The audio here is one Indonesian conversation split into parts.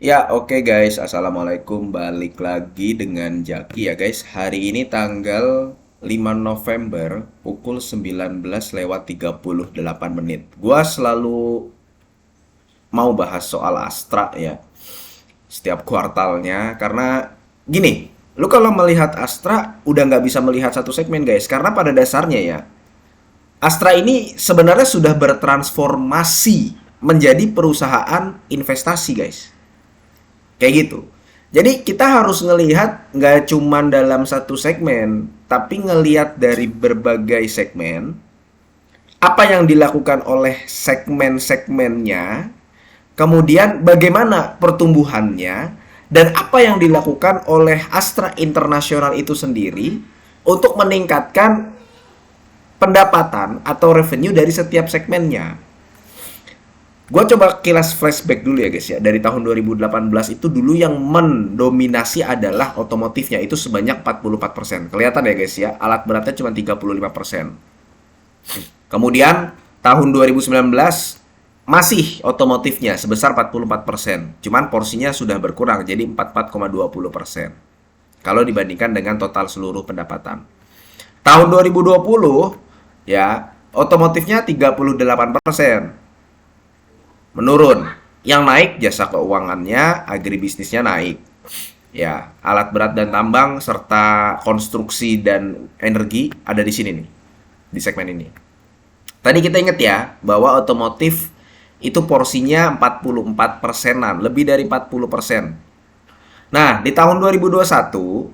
Ya, oke guys. Assalamualaikum. Balik lagi dengan Jaki ya guys. Hari ini tanggal 5 November pukul 19:38. Gua selalu mau bahas soal Astra ya. Setiap kuartalnya. Karena gini, lu kalau melihat Astra udah nggak bisa melihat satu segmen guys. Karena pada dasarnya ya, Astra ini sebenarnya sudah bertransformasi menjadi perusahaan investasi guys. Kayak gitu. Jadi kita harus ngelihat nggak cuman dalam satu segmen, tapi ngelihat dari berbagai segmen, apa yang dilakukan oleh segmen-segmennya, kemudian bagaimana pertumbuhannya, dan apa yang dilakukan oleh Astra International itu sendiri untuk meningkatkan pendapatan atau revenue dari setiap segmennya. Gue coba kilas flashback dulu ya guys ya. Dari tahun 2018 itu dulu yang mendominasi adalah otomotifnya. Itu sebanyak 44%. Kelihatan ya guys ya. Alat beratnya cuma 35%. Kemudian tahun 2019 masih otomotifnya sebesar 44%. Cuman porsinya sudah berkurang jadi 44,20%. Kalau dibandingkan dengan total seluruh pendapatan. Tahun 2020 ya, otomotifnya 38%. Menurun. Yang naik jasa keuangannya, agribisnisnya naik. Ya, alat berat dan tambang serta konstruksi dan energi ada di sini nih, di segmen ini. Tadi kita ingat ya bahwa otomotif itu porsinya 44 persenan, lebih dari 40%. Nah, di tahun 2021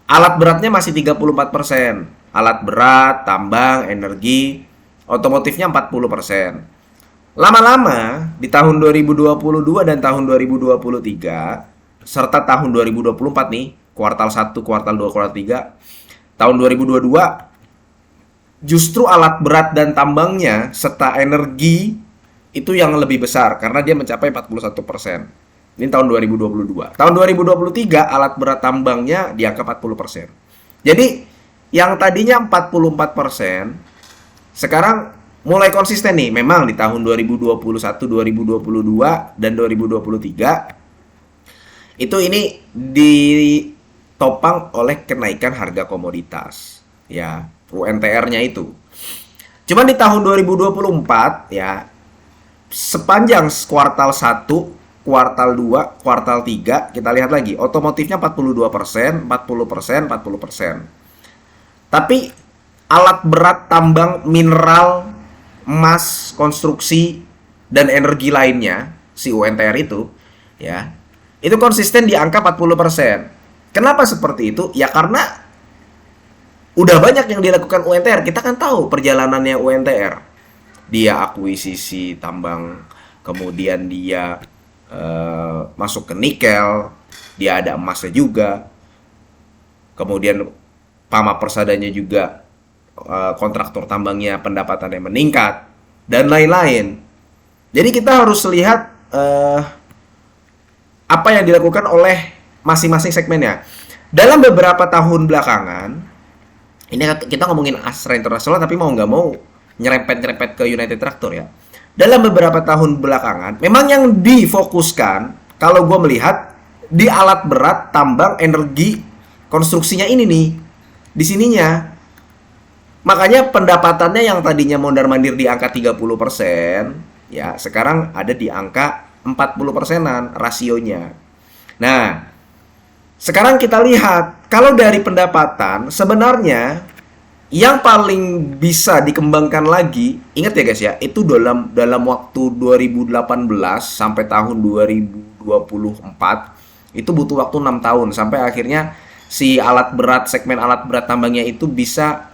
alat beratnya masih 34%. Alat berat, tambang, energi, otomotifnya 40%. Lama-lama di tahun 2022 dan tahun 2023 serta tahun 2024 nih, kuartal 1, kuartal 2, kuartal 3, tahun 2022 justru alat berat dan tambangnya serta energi itu yang lebih besar karena dia mencapai 41%. Ini tahun 2022. Tahun 2023 alat berat tambangnya di angka 40%. Jadi yang tadinya 44% sekarang mulai konsisten nih. Memang di tahun 2021, 2022 dan 2023 itu ini ditopang oleh kenaikan harga komoditas. Ya, UNTR-nya itu. Cuman di tahun 2024 ya, sepanjang kuartal 1, kuartal 2, kuartal 3 kita lihat lagi otomotifnya 42%, 40%, 40%. Tapi alat berat tambang mineral, emas, konstruksi dan energi lainnya, si UNTR itu ya, itu konsisten di angka 40%. Kenapa seperti itu? Ya karena udah banyak yang dilakukan UNTR. Kita kan tahu perjalanannya UNTR. Dia akuisisi tambang, kemudian dia masuk ke nikel, dia ada emasnya juga. Kemudian Pama Persadanya juga kontraktor tambangnya pendapatannya meningkat dan lain-lain. Jadi kita harus lihat apa yang dilakukan oleh masing-masing segmennya. Dalam beberapa tahun belakangan, ini kita ngomongin Astra International tapi mau nggak mau nyerempet-nyerempet ke United Tractor ya. Dalam beberapa tahun belakangan, memang yang difokuskan kalau gue melihat di alat berat, tambang, energi, konstruksinya ini nih, di sininya. Makanya pendapatannya yang tadinya mondar-mandir di angka 30%, ya sekarang ada di angka 40%-an rasionya. Nah, sekarang kita lihat, kalau dari pendapatan, sebenarnya yang paling bisa dikembangkan lagi, ingat ya guys ya, itu dalam waktu 2018 sampai tahun 2024, itu butuh waktu 6 tahun, sampai akhirnya si alat berat, segmen alat berat tambangnya itu bisa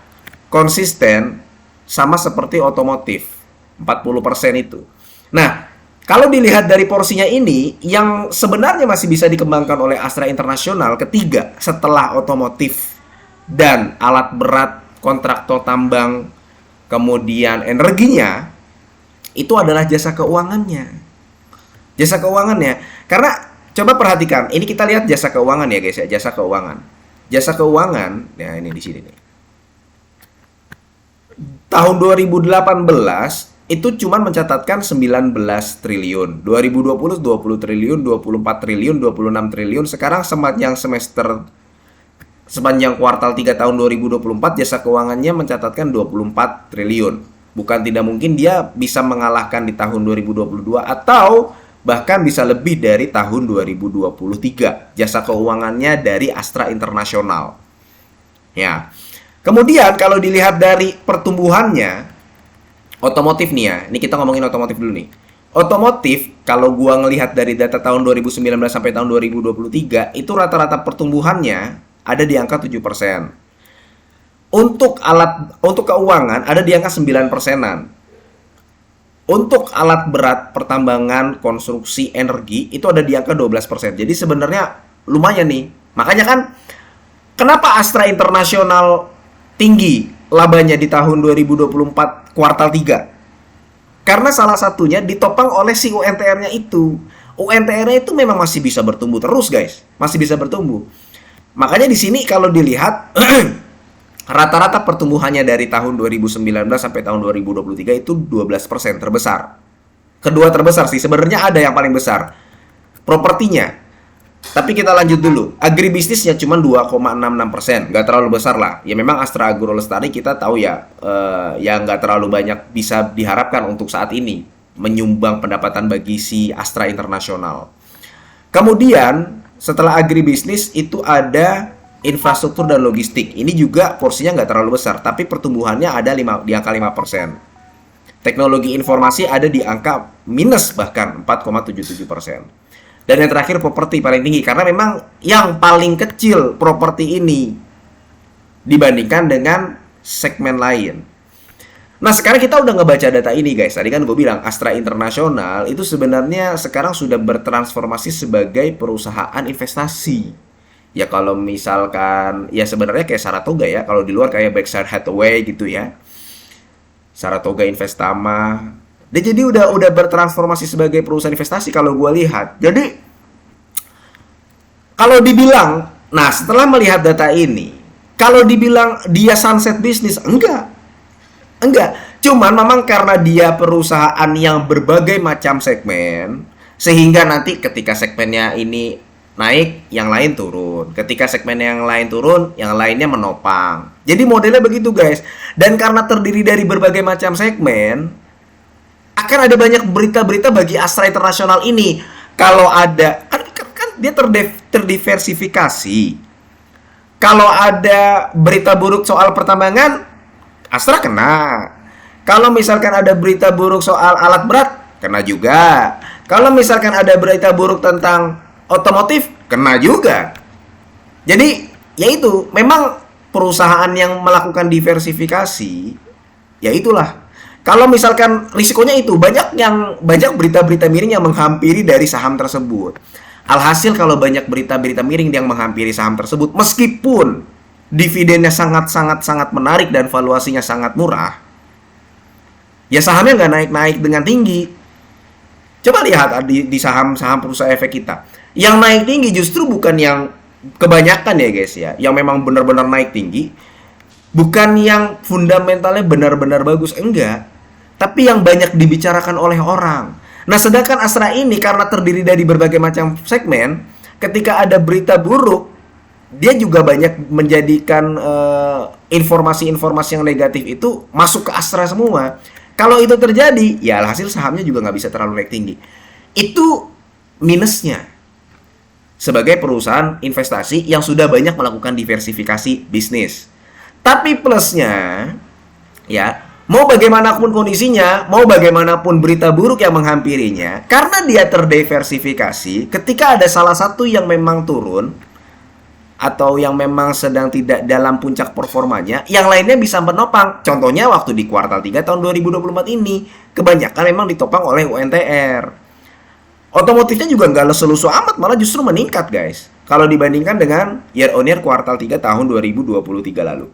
konsisten sama seperti otomotif 40% itu. Nah, kalau dilihat dari porsinya ini yang sebenarnya masih bisa dikembangkan oleh Astra International ketiga setelah otomotif dan alat berat, kontraktor tambang, kemudian energinya itu adalah jasa keuangannya. Jasa keuangannya. Karena coba perhatikan, ini kita lihat jasa keuangan ya guys ya, jasa keuangan. Jasa keuangan, ya ini di sini nih. Tahun 2018 itu cuman mencatatkan 19 triliun. 2020 20 triliun, 24 triliun, 26 triliun. Sekarang sepanjang kuartal 3 tahun 2024 jasa keuangannya mencatatkan 24 triliun. Bukan tidak mungkin dia bisa mengalahkan di tahun 2022 atau bahkan bisa lebih dari tahun 2023 jasa keuangannya dari Astra International. Ya. Kemudian kalau dilihat dari pertumbuhannya otomotif nih ya, ini kita ngomongin otomotif dulu nih. Otomotif, kalau gua ngelihat dari data tahun 2019 sampai tahun 2023, itu rata-rata pertumbuhannya ada di angka 7%. Untuk keuangan ada di angka 9%-an. Untuk alat berat pertambangan, konstruksi, energi itu ada di angka 12%. Jadi sebenarnya lumayan nih. Makanya kan kenapa Astra International tinggi labanya di tahun 2024 kuartal 3? Karena salah satunya ditopang oleh si UNTR-nya itu. UNTR-nya itu memang masih bisa bertumbuh terus, guys. Masih bisa bertumbuh. Makanya di sini kalau dilihat rata-rata pertumbuhannya dari tahun 2019 sampai tahun 2023 itu 12% terbesar. Kedua terbesar sih, sebenarnya ada yang paling besar. Propertinya. Tapi kita lanjut dulu. Agribisnisnya cuma 2,66%, nggak terlalu besar lah. Ya memang Astra Agro Lestari kita tahu ya, yang nggak terlalu banyak bisa diharapkan untuk saat ini menyumbang pendapatan bagi si Astra International. Kemudian setelah agribisnis itu ada infrastruktur dan logistik. Ini juga porsinya nggak terlalu besar, tapi pertumbuhannya ada di angka 5%. Teknologi informasi ada di angka minus bahkan 4,77%. Dan yang terakhir properti paling tinggi karena memang yang paling kecil properti ini dibandingkan dengan segmen lain. Nah sekarang kita udah ngebaca data ini guys. Tadi kan gue bilang Astra International itu sebenarnya sekarang sudah bertransformasi sebagai perusahaan investasi. Ya kalau misalkan ya sebenarnya kayak Saratoga ya. Kalau di luar kayak Berkshire Hathaway gitu ya. Saratoga Investama. Dia jadi udah bertransformasi sebagai perusahaan investasi kalau gue lihat. Jadi kalau dibilang, nah setelah melihat data ini, kalau dibilang dia sunset bisnis, enggak. Cuman memang karena dia perusahaan yang berbagai macam segmen, sehingga nanti ketika segmennya ini naik, yang lain turun. Ketika segmen yang lain turun, yang lainnya menopang. Jadi modelnya begitu guys. Dan karena terdiri dari berbagai macam segmen, akan ada banyak berita-berita bagi Astra International ini. Kalau ada kan dia terdiversifikasi. Kalau ada berita buruk soal pertambangan, Astra kena. Kalau misalkan ada berita buruk soal alat berat, kena juga. Kalau misalkan ada berita buruk tentang otomotif, kena juga. Jadi, yaitu memang perusahaan yang melakukan diversifikasi, ya itulah. Kalau misalkan risikonya itu banyak berita-berita miring yang menghampiri dari saham tersebut. Alhasil kalau banyak berita-berita miring yang menghampiri saham tersebut, meskipun dividennya sangat menarik dan valuasinya sangat murah, ya sahamnya nggak naik-naik dengan tinggi. Coba lihat di saham-saham perusahaan efek kita. Yang naik tinggi justru bukan yang kebanyakan ya guys ya, yang memang benar-benar naik tinggi, bukan yang fundamentalnya benar-benar bagus, enggak. Tapi yang banyak dibicarakan oleh orang. Nah, sedangkan Astra ini karena terdiri dari berbagai macam segmen, ketika ada berita buruk, dia juga banyak menjadikan informasi-informasi yang negatif itu masuk ke Astra semua. Kalau itu terjadi, ya hasil sahamnya juga nggak bisa terlalu naik tinggi. Itu minusnya sebagai perusahaan investasi yang sudah banyak melakukan diversifikasi bisnis. Tapi plusnya, ya, mau bagaimanapun kondisinya, mau bagaimanapun berita buruk yang menghampirinya, karena dia terdiversifikasi, ketika ada salah satu yang memang turun, atau yang memang sedang tidak dalam puncak performanya, yang lainnya bisa menopang. Contohnya waktu di kuartal 3 tahun 2024 ini, kebanyakan memang ditopang oleh UNTR. Otomotifnya juga nggak lesu-lesu amat, malah justru meningkat guys. Kalau dibandingkan dengan year on year kuartal 3 tahun 2023 lalu.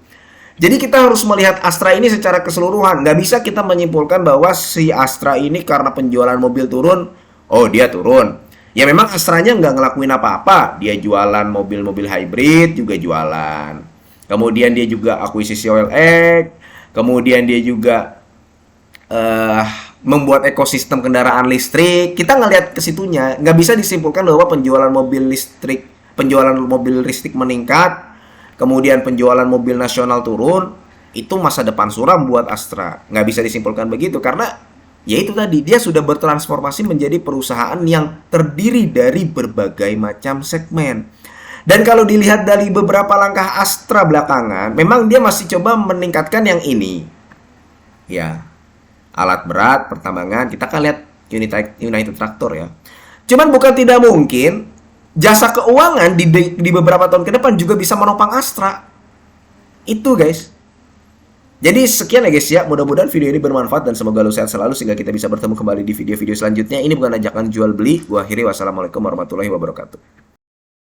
Jadi kita harus melihat Astra ini secara keseluruhan. Nggak bisa kita menyimpulkan bahwa si Astra ini karena penjualan mobil turun, oh dia turun. Ya memang Astranya nggak ngelakuin apa-apa. Dia jualan mobil-mobil hybrid juga jualan. Kemudian dia juga akuisisi OLX. Kemudian dia juga eh membuat ekosistem kendaraan listrik, kita ngelihat ke situnya, nggak bisa disimpulkan bahwa penjualan mobil listrik meningkat, kemudian penjualan mobil nasional turun, itu masa depan suram buat Astra. Nggak bisa disimpulkan begitu, karena ya itu tadi, dia sudah bertransformasi menjadi perusahaan yang terdiri dari berbagai macam segmen. Dan kalau dilihat dari beberapa langkah Astra belakangan, memang dia masih coba meningkatkan yang ini. Ya, alat berat, pertambangan, kita kan lihat United Tractor ya. Cuman bukan tidak mungkin jasa keuangan di beberapa tahun ke depan juga bisa menopang Astra. Itu guys. Jadi sekian ya guys ya, mudah-mudahan video ini bermanfaat dan semoga lo sehat selalu sehingga kita bisa bertemu kembali di video-video selanjutnya. Ini bukan ajakan jual beli. Gua akhiri, wassalamualaikum warahmatullahi wabarakatuh.